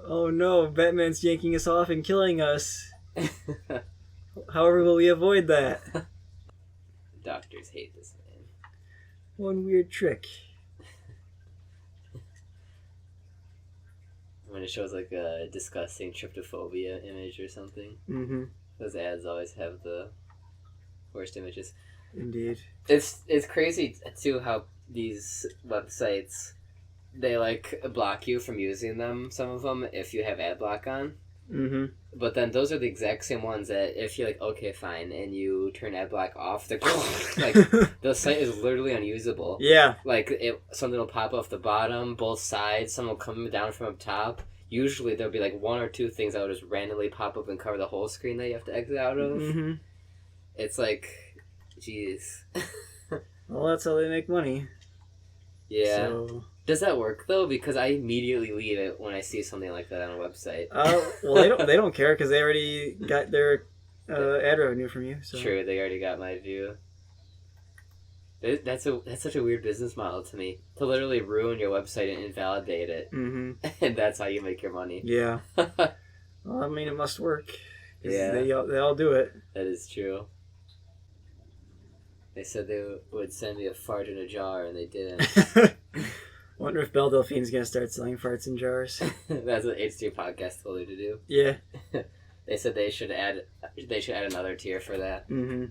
Oh no, Batman's yanking us off and killing us. However, will we avoid that? Doctors hate this man. One weird trick. When it shows like a disgusting tryptophobia image or something. Mm-hmm. Those ads always have the worst images. Indeed. It's crazy too how these websites, they like block you from using them, some of them, if you have ad block on. Mm-hmm. But then those are the exact same ones that if you're like, okay, fine, and you turn ad block off, they're like, the site is literally unusable. Yeah. Like, something will pop off the bottom, both sides, some will come down from up top. Usually there'll be like one or two things that will just randomly pop up and cover the whole screen that you have to exit out of. Mm-hmm. It's like, jeez. Well, that's how they make money. Yeah. So... Does that work though? Because I immediately leave it when I see something like that on a website. Well, they don't care because they already got their ad revenue from you. So. True, they already got my view. That's such a weird business model to me, to literally ruin your website and invalidate it, and that's how you make your money. Yeah. Well, I mean, it must work. Yeah, they all do it. That is true. They said they would send me a fart in a jar, and they didn't. Wonder if Belle Delphine's gonna start selling farts in jars. That's what H3 Podcast told her to do. Yeah. They said they should add another tier for that. Mm-hmm.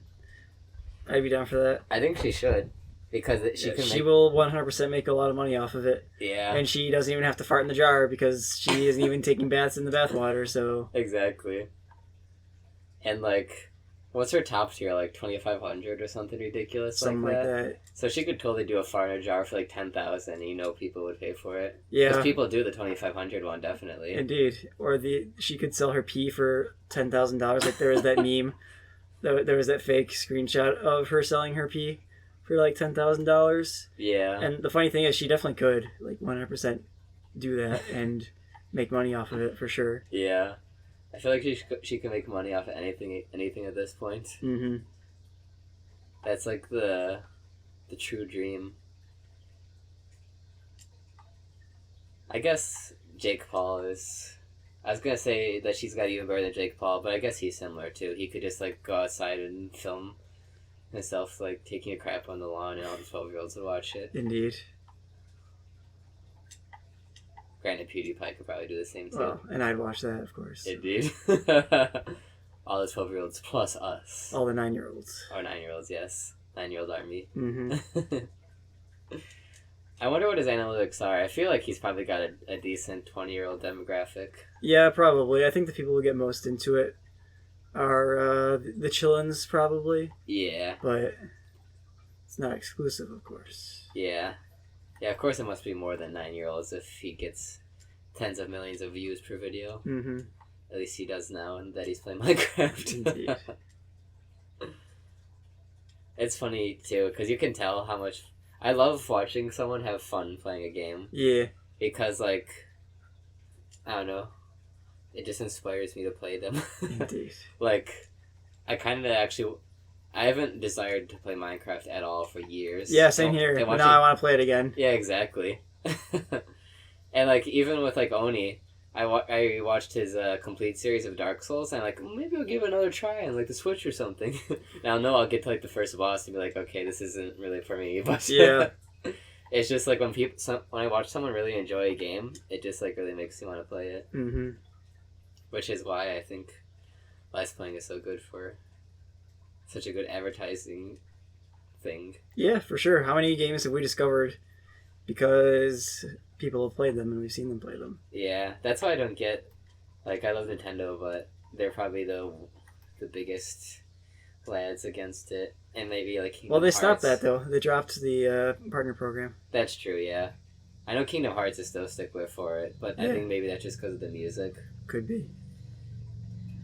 I'd be down for that. I think she should, because she will 100% make a lot of money off of it. Yeah. And she doesn't even have to fart in the jar because she isn't even taking baths in the bathwater. So exactly. And like, what's her top tier? Like 2,500 or something ridiculous, something like that. So she could totally do a fart in a jar for like 10,000, and you know people would pay for it. Yeah, because people do the 2,500 one definitely. Indeed, or she could sell her pee for $10,000. Like there was that meme, there was that fake screenshot of her selling her pee for like $10,000. Yeah. And the funny thing is, she definitely could like 100% do that and make money off of it for sure. Yeah. I feel like she can make money off of anything at this point. Mm-hmm. That's like the true dream. I guess Jake Paul is... I was going to say that she's got even better than Jake Paul, but I guess he's similar too. He could just like go outside and film himself like taking a crap on the lawn, and all the 12-year-olds would watch it. Indeed. Granted, PewDiePie could probably do the same too. Well, and I'd watch that, of course. Indeed. All the 12-year-olds plus us. All the 9-year-olds. Or 9-year-olds, yes. 9-year-old army. Mm-hmm. I wonder what his analytics are. I feel like he's probably got a decent 20-year-old demographic. Yeah, probably. I think the people who get most into it are the chillins, probably. Yeah. But it's not exclusive, of course. Yeah. Yeah, of course it must be more than 9-year-olds if he gets tens of millions of views per video. Mm-hmm. At least he does now, and that he's playing Minecraft. Indeed. It's funny, too, because you can tell how much... I love watching someone have fun playing a game. Yeah. Because, like, I don't know, it just inspires me to play them. Indeed. Like, I kind of actually... I haven't desired to play Minecraft at all for years. Yeah, same here. Now I want to play it again. Yeah, exactly. And, like, even with, like, Oni, I watched his complete series of Dark Souls, and I'm like, maybe I'll give it another try on, like, the Switch or something. Now, no, I'll get to, like, the first boss and be like, okay, this isn't really for me. But yeah. It's just, like, when I watch someone really enjoy a game, it just, like, really makes me want to play it. Mm-hmm. Which is why I think Let's Playing is so good for... such a good advertising thing. Yeah, for sure. How many games have we discovered because people have played them and we've seen them play them? Yeah, that's why I don't get... Like, I love Nintendo, but they're probably the biggest lads against it. And maybe, like, Kingdom Hearts. Stopped that, though. They dropped the partner program. That's true, yeah. I know Kingdom Hearts is still a stickler for it, but I think maybe that's just because of the music. Could be.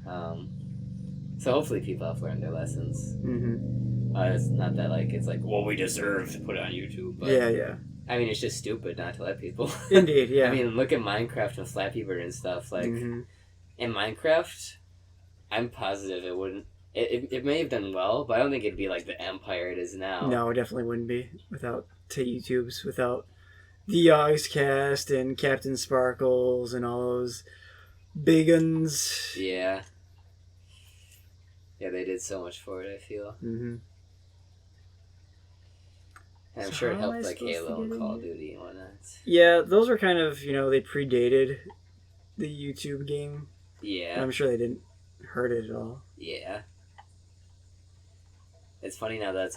So hopefully people have learned their lessons. Mm-hmm. It's not that, like, it's like, well, we deserve to put it on YouTube. But, yeah. I mean, it's just stupid not to let people. Indeed, yeah. I mean, look at Minecraft and Flappy Bird and stuff. Like, in Minecraft, I'm positive it wouldn't... It may have done well, but I don't think it'd be like the empire it is now. No, it definitely wouldn't be without YouTubes, without the Yogscast and Captain Sparkles and all those big uns. Yeah. Yeah, they did so much for it, I feel. Mm-hmm. And I'm So sure it how am I helped like supposed to Halo get and in Call of here? Duty and whatnot. Yeah, those were kind of, they predated the YouTube game. Yeah. I'm sure they didn't hurt it at all. Yeah. It's funny now that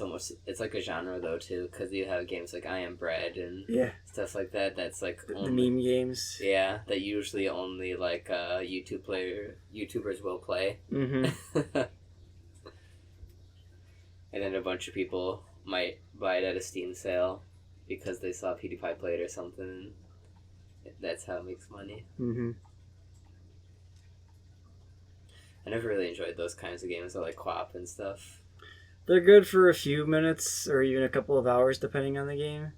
it's like a genre though too, because you have games like I Am Bread and Yeah. stuff like that. That's like The meme games. Yeah, that usually only like YouTubers will play. Mm-hmm. And then a bunch of people might buy it at a Steam sale because they saw PewDiePie play it or something. That's how it makes money. Mm-hmm. I never really enjoyed those kinds of games, like co-op and stuff. They're good for a few minutes or even a couple of hours, depending on the game,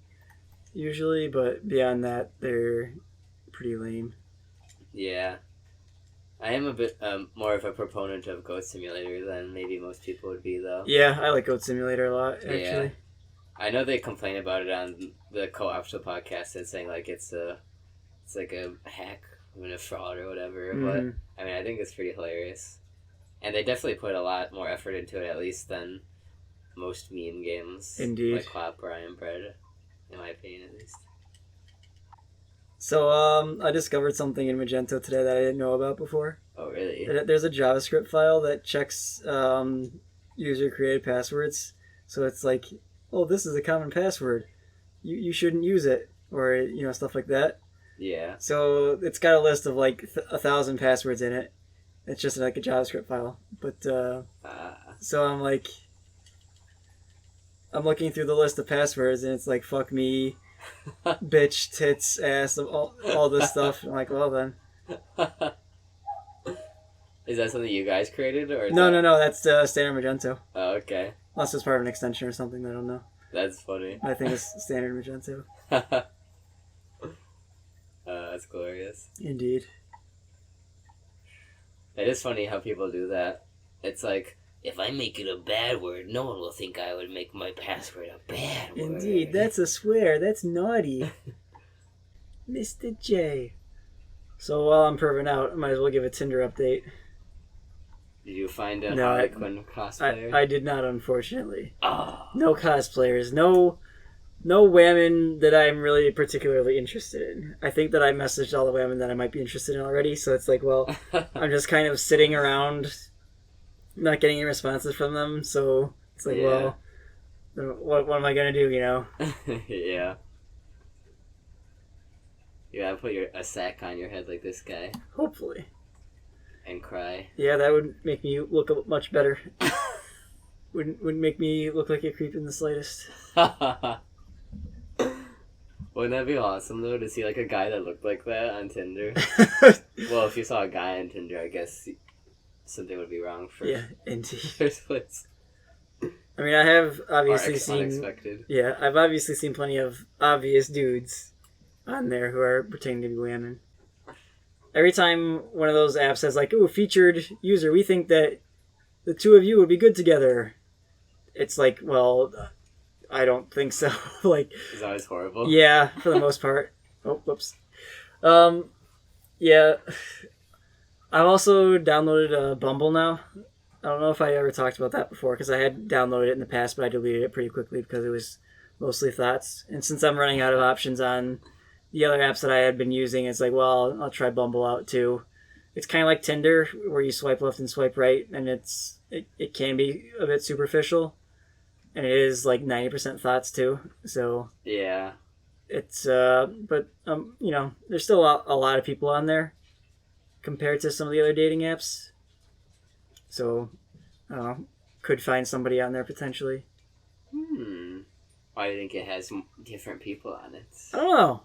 usually. But beyond that, they're pretty lame. Yeah. I am a bit more of a proponent of Goat Simulator than maybe most people would be, though. Yeah, I like Goat Simulator a lot, actually. Yeah. I know they complain about it on the Co-Optional podcast and saying, like, it's like a hack and a fraud or whatever, Mm-hmm. but, I mean, I think it's pretty hilarious. And they definitely put a lot more effort into it, at least, than most meme games. Indeed. Like Clap or I Am Bread, in my opinion, at least. So, I discovered something in Magento today that I didn't know about before. Oh, really? There's a JavaScript file that checks user-created passwords. So it's like, oh, this is a common password. You shouldn't use it. Or, stuff like that. Yeah. So it's got a list of like 1,000 passwords in it. It's just like a JavaScript file. But, so I'm like, I'm looking through the list of passwords and it's like, fuck me, bitch, tits, ass, all this stuff. I'm like, well then. Is that something you guys created? Or No, that's standard Magento. Oh, okay. Unless it's part of an extension or something, I don't know. That's funny. I think it's standard Magento. That's glorious. Indeed. It is funny how people do that. It's like, if I make it a bad word, no one will think I would make my password a bad word. Indeed, that's a swear. That's naughty. Mr. J. So while I'm perving out, I might as well give a Tinder update. Did you find a No, Harlequin cosplayer? I did not, unfortunately. Oh. No cosplayers. No women that I'm really particularly interested in. I think that I messaged all the women that I might be interested in already, so it's like, well, I'm just kind of sitting around not getting any responses from them, so it's like, well, what am I going to do, Yeah. You gotta put a sack on your head like this guy. Hopefully. And cry. Yeah, that would make me look much better. Wouldn't make me look like a creep in the slightest. Wouldn't that be awesome, though, to see, like, a guy that looked like that on Tinder? Well, if you saw a guy on Tinder, I guess something would be wrong for indeed. first place. I mean, I have obviously seen... Unexpected. Yeah, I've obviously seen plenty of obvious dudes on there who are pretending to be women. Every time one of those apps says, like, ooh, featured user, we think that the two of you would be good together. It's like, well, I don't think so. Like, It's always horrible. yeah, for the most part. Oh, whoops. Yeah. I've also downloaded Bumble now. I don't know if I ever talked about that before, because I had downloaded it in the past, but I deleted it pretty quickly because it was mostly thoughts. And since I'm running out of options on the other apps that I had been using, it's like, well, I'll try Bumble out too. It's kind of like Tinder, where you swipe left and swipe right, and it can be a bit superficial. And it is like 90% thoughts too. So Yeah. it's but there's still a lot of people on there compared to some of the other dating apps. So I don't know, could find somebody on there potentially. Why do you think it has different people on it? I don't know.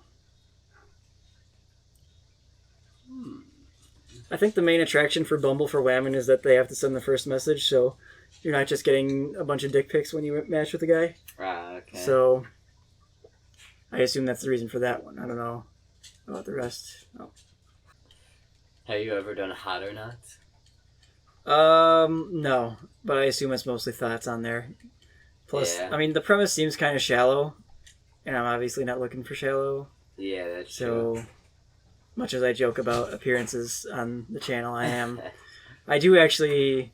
I think the main attraction for Bumble for women is that they have to send the first message, so you're not just getting a bunch of dick pics when you match with a guy. Okay. So I assume that's the reason for that one. I don't know about the rest. Oh. Have you ever done Hot or Not? No, but I assume it's mostly thoughts on there. Plus, Yeah. I mean, the premise seems kind of shallow, and I'm obviously not looking for shallow. Yeah, that's So true. much as I joke about appearances on the channel, I do actually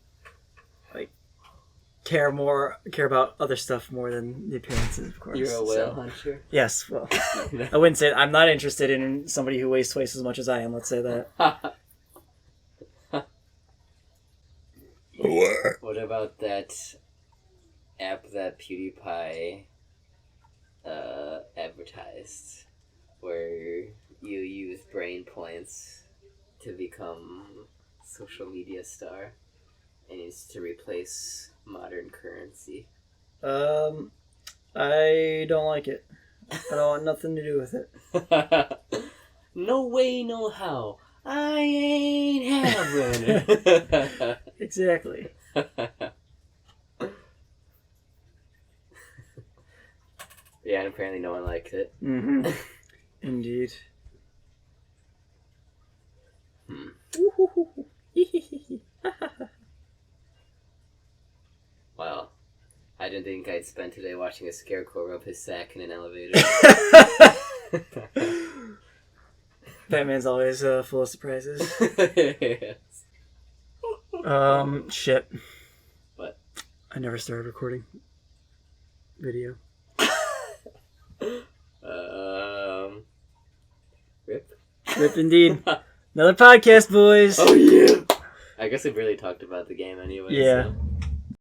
like care about other stuff more than the appearances, of course. You're a whale hunter? Yes, well, I wouldn't say I'm not interested in somebody who weighs twice as much as I am, let's say that. What about that app that PewDiePie advertised, where you use brain points to become social media star, and it's to replace modern currency? I don't like it. I don't want nothing to do with it. No way, no how. I ain't having. Exactly. Yeah, and apparently no one liked it. Mm-hmm. Indeed. Well, I didn't think I'd spend today watching a Scarecrow rub his sack in an elevator. Batman's always full of surprises. Yes. Shit. What? I never started recording video. Rip? Rip indeed. Another podcast, boys. Oh, yeah. I guess we really talked about the game anyway. Yeah. So.